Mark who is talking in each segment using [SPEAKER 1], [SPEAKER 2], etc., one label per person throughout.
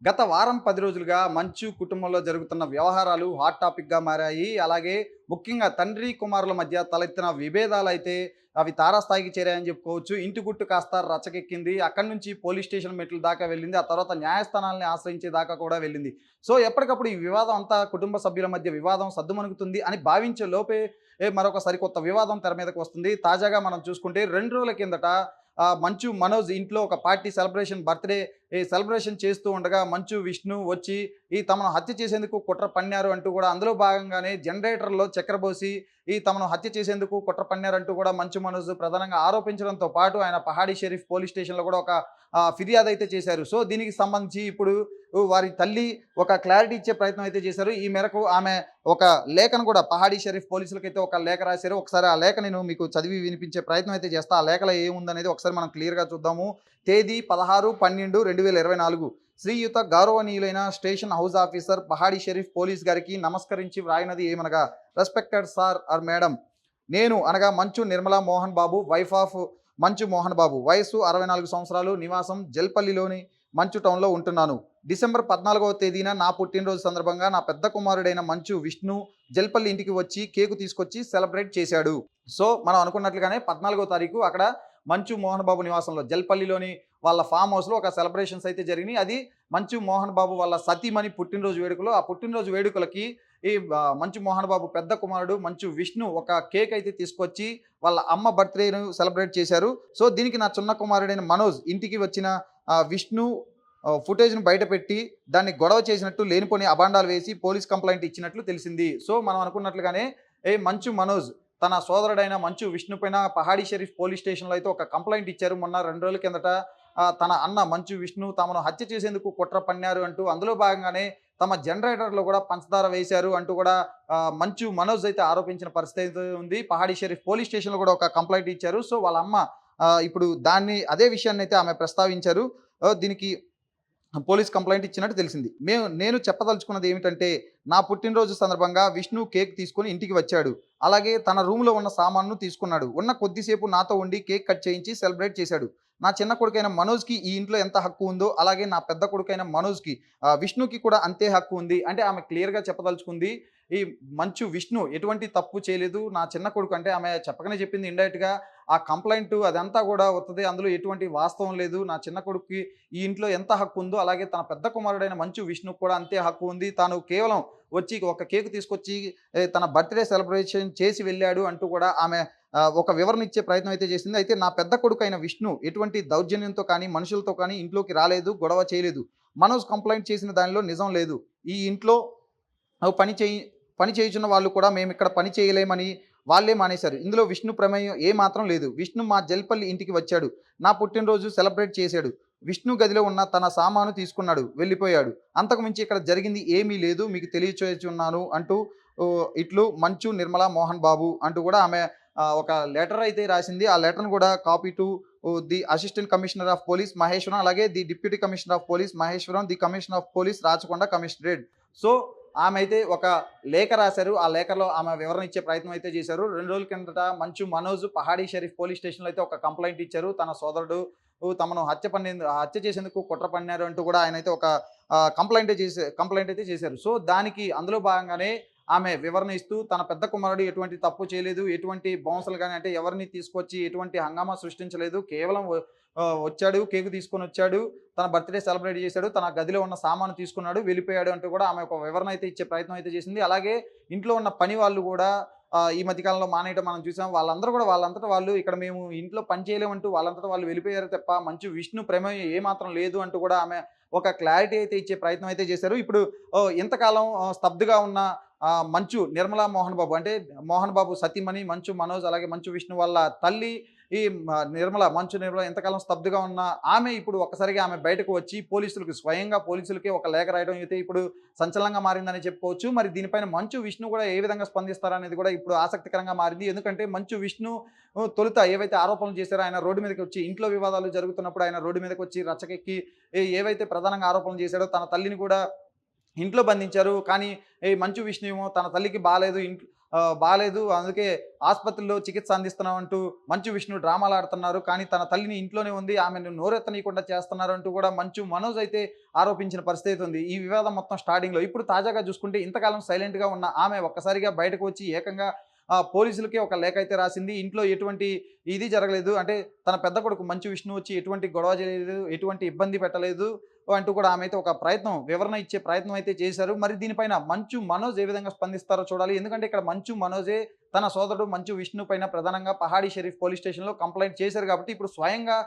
[SPEAKER 1] గత వారం 10 రోజులుగా మంచు కుటుంబంలో జరుగుతున్న వ్యవహారాలు హాట్ టాపిక్‌గా మారాయి. అలాగే ముఖ్యంగా తండ్రి, కుమారుల మధ్య తలెత్తిన విభేదాలైతే అవి తారాస్థాయికి చేరాయని చెప్పుకోవచ్చు. ఇంటి గుట్టు కాస్త రచ్చకెక్కింది. అక్కడి నుంచి పోలీస్ స్టేషన్ మెట్ల దాకా వెళ్ళింది. ఆ తర్వాత న్యాయస్థానాల్ని ఆశ్రయించే దాకా కూడా వెళ్ళింది. సో, ఎప్పటికప్పుడు ఈ వివాదం అంతా కుటుంబ సభ్యుల మధ్య వివాదం సద్దుమణుగుతుంది అని భావించే లోపే మరొక సరికొత్త వివాదం తెర మీదకి వస్తుంది. తాజాగా మనం చూసుకుంటే 2 రోజుల కిందట మంచు మనోజ్ ఇంట్లో ఒక పార్టీ బర్త్‌డే సెలబ్రేషన్ చేస్తూ ఉండగా మంచు విష్ణు వచ్చి తమను హత్య చేసేందుకు కుట్ర పన్నారు అంటూ కూడా అందులో భాగంగానే జనరేటర్‌లో చక్కెర పోసి తమను హత్య చేసేందుకు కుట్ర పన్నారంటూ కూడా మంచు మనోజ్ ప్రధానంగా ఆరోపించడంతో పాటు ఆయన పహాడీ షరీఫ్ పోలీస్ స్టేషన్‌లో కూడా ఒక ఫిర్యాదు అయితే చేశారు. సో, దీనికి సంబంధించి ఇప్పుడు వారి తల్లి ఒక క్లారిటీ ఇచ్చే ప్రయత్నం అయితే చేశారు. ఈ మేరకు ఆమె ఒక లేఖను కూడా పహాడీ షరీఫ్ పోలీసులకైతే ఒక లేఖ రాశారు. ఒకసారి ఆ లేఖ నేను మీకు చదివి వినిపించే ప్రయత్నం అయితే చేస్తా. ఆ లేఖలో ఏముందనేది ఒకసారి మనం క్లియర్‌గా చూద్దాము. తేదీ 16/12/2024 శ్రీయుత గౌరవనీయులైన station house officer Pahadi Sharif police గారికి నమస్కరించి వ్రాయినది ఏమనగా, రెస్పెక్టెడ్ సార్ ఆర్ మేడం, నేను అనగా మంచు నిర్మలా మోహన్ బాబు, వైఫ్ ఆఫ్ మంచు మోహన్ బాబు, వయస్సు 64 సంవత్సరాలు, నివాసం జల్పల్లిలోని మంచు టౌన్‌లో ఉంటున్నాను. డిసెంబర్ 14వ తేదీన నా పుట్టినరోజు సందర్భంగా నా పెద్ద కుమారుడైన మంచు విష్ణు జల్పల్లి ఇంటికి వచ్చి కేకు తీసుకొచ్చి సెలబ్రేట్ చేశాడు. సో, మనం అనుకున్నట్లుగానే 14వ తారీఖు అక్కడ మంచు మోహన్ బాబు నివాసంలో జల్పల్లిలోని వాళ్ళ ఫామ్ హౌస్‌లో ఒక సెలబ్రేషన్స్ అయితే జరిగినాయి. అది మంచు మోహన్ బాబు వాళ్ళ సతీమణి పుట్టినరోజు వేడుకలు. ఆ పుట్టినరోజు వేడుకలకి మంచు మోహన్ బాబు పెద్ద కుమారుడు మంచు విష్ణు ఒక కేక్ అయితే తీసుకొచ్చి వాళ్ళ అమ్మ బర్త్‌డేను సెలబ్రేట్ చేశారు. సో, దీనికి నా చిన్న కుమారుడైన మనోజ్ ఇంటికి వచ్చిన విష్ణు ఫుటేజ్‌ని బయటపెట్టి దాన్ని గొడవ చేసినట్టు లేనిపోని అబాండాలు వేసి పోలీస్ కంప్లెయింట్ ఇచ్చినట్లు తెలిసింది. సో, మనం అనుకున్నట్లుగానే మంచు మనోజ్ తన సోదరుడైన మంచు విష్ణు పైన పహాడీ షరీఫ్ పోలీస్ స్టేషన్‌లో అయితే ఒక కంప్లెయింట్ ఇచ్చారు. మొన్న 2 రోజుల కిందట తన అన్న మంచు విష్ణు తమను హత్య చేసేందుకు కుట్ర పన్నారు అంటూ అందులో భాగంగానే తమ జనరేటర్‌లో కూడా పంచదార వేశారు అంటూ కూడా మంచు మనోజ్ అయితే ఆరోపించిన పరిస్థితి అయితే ఉంది. పహాడీ షరీఫ్ పోలీస్ స్టేషన్‌లో కూడా ఒక కంప్లెయింట్ ఇచ్చారు. సో, వాళ్ళ అమ్మ ఇప్పుడు అదే విషయాన్నైతే ఆమె ప్రస్తావించారు. దీనికి పోలీస్ కంప్లెయింట్ ఇచ్చినట్టు తెలిసింది. నేను చెప్పదలుచుకున్నది ఏమిటంటే, నా పుట్టినరోజు సందర్భంగా విష్ణు కేక్ తీసుకొని ఇంటికి వచ్చాడు. అలాగే తన రూమ్‌లో ఉన్న సామాన్లు తీసుకున్నాడు. ఉన్న కొద్దిసేపు నాతో ఉండి కేక్ కట్ చేయించి సెలబ్రేట్ చేశాడు. నా చిన్న కొడుకైన మనోజ్‌కి ఈ ఇంట్లో ఎంత హక్కు ఉందో, అలాగే నా పెద్ద కొడుకైన మనోజ్‌కి విష్ణుకి కూడా అంతే హక్కు ఉంది. అంటే ఆమె క్లియర్‌గా చెప్పదలుచుకుంది. ఈ మంచు విష్ణు ఎటువంటి తప్పు చేయలేదు. నా చిన్న కొడుకు అంటే ఆమె చెప్పకనే చెప్పింది ఇండైరెక్ట్‌గా. ఆ కంప్లెయింట్ అదంతా కూడా ఉత్తదే. అందులో ఎటువంటి వాస్తవం లేదు. నా చిన్న కొడుక్కి ఈ ఇంట్లో ఎంత హక్కు ఉందో, అలాగే తన పెద్ద కుమారుడైన మంచు విష్ణుకు కూడా అంతే హక్కు ఉంది. తాను కేవలం వచ్చి ఒక కేక్ తీసుకొచ్చి తన బర్త్‌డే సెలబ్రేషన్ చేసి వెళ్ళాడు అంటూ కూడా ఆమె ఒక వివరణ ఇచ్చే ప్రయత్నం అయితే చేసింది. అయితే నా పెద్ద కొడుకైన విష్ణు ఎటువంటి దౌర్జన్యంతో కానీ, మనుషులతో కానీ ఇంట్లోకి రాలేదు, గొడవ చేయలేదు. మనోజ్ కంప్లెయింట్ చేసిన దానిలో నిజం లేదు. ఈ ఇంట్లో పని చేయి పని చేయుచున్న వాళ్ళు కూడా మేమిక్కడ పని చేయలేమని వాళ్ళే మానేశారు. ఇందులో విష్ణు ప్రమేయం ఏమాత్రం లేదు. విష్ణు మా జల్పల్లి ఇంటికి వచ్చాడు. నా పుట్టినరోజు సెలబ్రేట్ చేశాడు. విష్ణు గదిలో ఉన్న తన సామాను తీసుకున్నాడు, వెళ్ళిపోయాడు. అంతకు మించి ఇక్కడ జరిగింది ఏమీ లేదు. మీకు తెలియచేయుచున్నాను అంటూ ఇట్లు మంచు నిర్మలా మోహన్ బాబు అంటూ కూడా ఆమె ఒక లెటర్ అయితే రాసింది. ఆ లెటర్‌ని కూడా copy to the assistant commissioner of police Maheshwaram, అలాగే the deputy commissioner of police Maheshwaram, the commissioner of police Rachakonda commissionerate. So, ఆమె అయితే ఒక లేఖ రాశారు. ఆ లేఖలో ఆమె వివరణ ఇచ్చే ప్రయత్నం అయితే చేశారు. 2 రోజుల కిందట మంచు మనోజ్ పహాడీ షరీఫ్ పోలీస్ స్టేషన్‌లో అయితే ఒక కంప్లెయింట్ ఇచ్చారు. తన సోదరుడు తమను హత్య చేసేందుకు కుట్ర పన్నారు అంటూ కూడా ఆయనైతే ఒక కంప్లెయింట్ అయితే చేశారు. సో, దానికి అందులో భాగంగానే ఆమె వివరణ ఇస్తూ తన పెద్ద కుమారుడు ఎటువంటి తప్పు చేయలేదు. ఎటువంటి బౌన్సర్లు గాని అంటే ఎవరిని తీసుకొచ్చి ఎటువంటి హంగామా సృష్టించలేదు. కేవలం వచ్చాడు, కేక్ తీసుకొనొచ్చాడు. తన బర్త్‌డే సెలబ్రేట్ చేశాడు. తన గదిలో ఉన్న సామాను తీసుకున్నాడు, వెళ్ళిపోయాడు అంటూ కూడా ఆమె ఒక వివరణ అయితే ఇచ్చే ప్రయత్నం అయితే చేసింది. అలాగే ఇంట్లో ఉన్న పని వాళ్ళు కూడా ఈ మధ్య కాలంలో మానేయటం మనం చూసాం. వాళ్ళందరూ కూడా వాళ్ళంతట వాళ్ళు ఇక్కడ మేము ఇంట్లో పని చేయలేమంటూ వాళ్ళంతట వాళ్ళు వెళ్ళిపోయారు తప్ప మంచు విష్ణు ప్రమేయం ఏమాత్రం లేదు అంటూ కూడా ఆమె ఒక క్లారిటీ అయితే ఇచ్చే ప్రయత్నం అయితే చేశారు. ఇప్పుడు ఇంతకాలం స్తబ్దుగా ఉన్న మంచు నిర్మలా మోహన్ బాబు అంటే మోహన్ బాబు సతీమణి మంచు మనోజ్, అలాగే మంచు విష్ణు వాళ్ళ తల్లి మంచు నిర్మల ఎంతకాలం స్తబ్దుగా ఉన్న ఆమె ఇప్పుడు ఒక్కసారిగా ఆమె బయటకు వచ్చి స్వయంగా పోలీసులకే ఒక లేఖ రాయడం అయితే ఇప్పుడు సంచలనంగా మారిందని చెప్పుకోవచ్చు. మరి దీనిపైన మంచు విష్ణు కూడా ఏ విధంగా స్పందిస్తారనేది కూడా ఇప్పుడు ఆసక్తికరంగా మారింది. ఎందుకంటే మంచు విష్ణు తొలుత ఏవైతే ఆరోపణలు చేశారో ఆయన రోడ్డు మీదకి వచ్చి ఇంట్లో వివాదాలు జరుగుతున్నప్పుడు ఆయన రోడ్డు మీదకి వచ్చి రచ్చకెక్కి ఏవైతే ప్రధానంగా ఆరోపణలు చేశాడో తన తల్లిని కూడా ఇంట్లో బంధించారు. కానీ మంచు విష్ణు ఏమో తన తల్లికి బాలేదు. బాలేదు. అందుకే ఆసుపత్రిలో చికిత్స అందిస్తున్నామంటూ మంచు విష్ణు డ్రామాలాడుతున్నారు. కానీ తన తల్లిని ఇంట్లోనే ఉంది. ఆమెను నోరెత్తనీయకుండా చేస్తున్నారంటూ కూడా మంచు మనోజ్ అయితే ఆరోపించిన పరిస్థితి ఉంది. ఈ వివాదం మొత్తం స్టార్టింగ్‌లో. ఇప్పుడు తాజాగా చూసుకుంటే ఇంతకాలం సైలెంట్‌గా ఉన్న ఆమె ఒక్కసారిగా బయటకు వచ్చి ఏకంగా పోలీసులకే ఒక లేఖ అయితే రాసింది. ఇంట్లో ఎటువంటి ఇది జరగలేదు. అంటే తన పెద్ద కొడుకు మంచు విష్ణు వచ్చి ఎటువంటి గొడవ చేయలేదు, ఎటువంటి ఇబ్బంది పెట్టలేదు అంటూ కూడా ఆమె అయితే ఒక ప్రయత్నం, వివరణ ఇచ్చే ప్రయత్నం అయితే చేశారు. మరి దీనిపైన మంచు మనోజ్ ఏ విధంగా స్పందిస్తారో చూడాలి. ఎందుకంటే ఇక్కడ మంచు మనోజే తన సోదరుడు మంచు విష్ణు పైన ప్రధానంగా పహాడీ షరీఫ్ పోలీస్ స్టేషన్‌లో కంప్లెయింట్ చేశారు కాబట్టి ఇప్పుడు స్వయంగా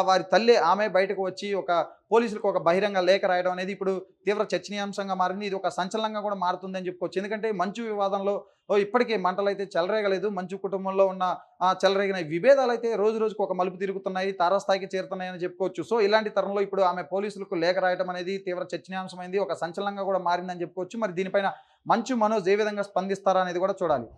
[SPEAKER 1] వారి తల్లే ఆమె బయటకు వచ్చి ఒక పోలీసులకు ఒక బహిరంగ లేఖ రాయడం అనేది ఇప్పుడు తీవ్ర చర్చనీయాంశంగా మారింది. ఇది ఒక సంచలనంగా కూడా మారుతుందని చెప్పుకోవచ్చు. ఎందుకంటే మంచు వివాదంలో ఇప్పటికే మంటలైతే చెలరేగలేదు. మంచు కుటుంబంలో ఉన్న చెలరేగిన విభేదాలైతే రోజు రోజుకు ఒక మలుపు తిరుగుతున్నాయి. తారాస్థాయికి చేరుతున్నాయని చెప్పుకోవచ్చు. సో, ఇలాంటి తరుణంలో ఇప్పుడు ఆమె పోలీసులకు లేఖ రాయడం అనేది తీవ్ర చర్చనీయాంశమైంది. ఒక సంచలనంగా కూడా మారిందని చెప్పుకోవచ్చు. మరి దీనిపైన మంచు మనోజ్ ఏ విధంగా స్పందిస్తారా అనేది కూడా చూడాలి.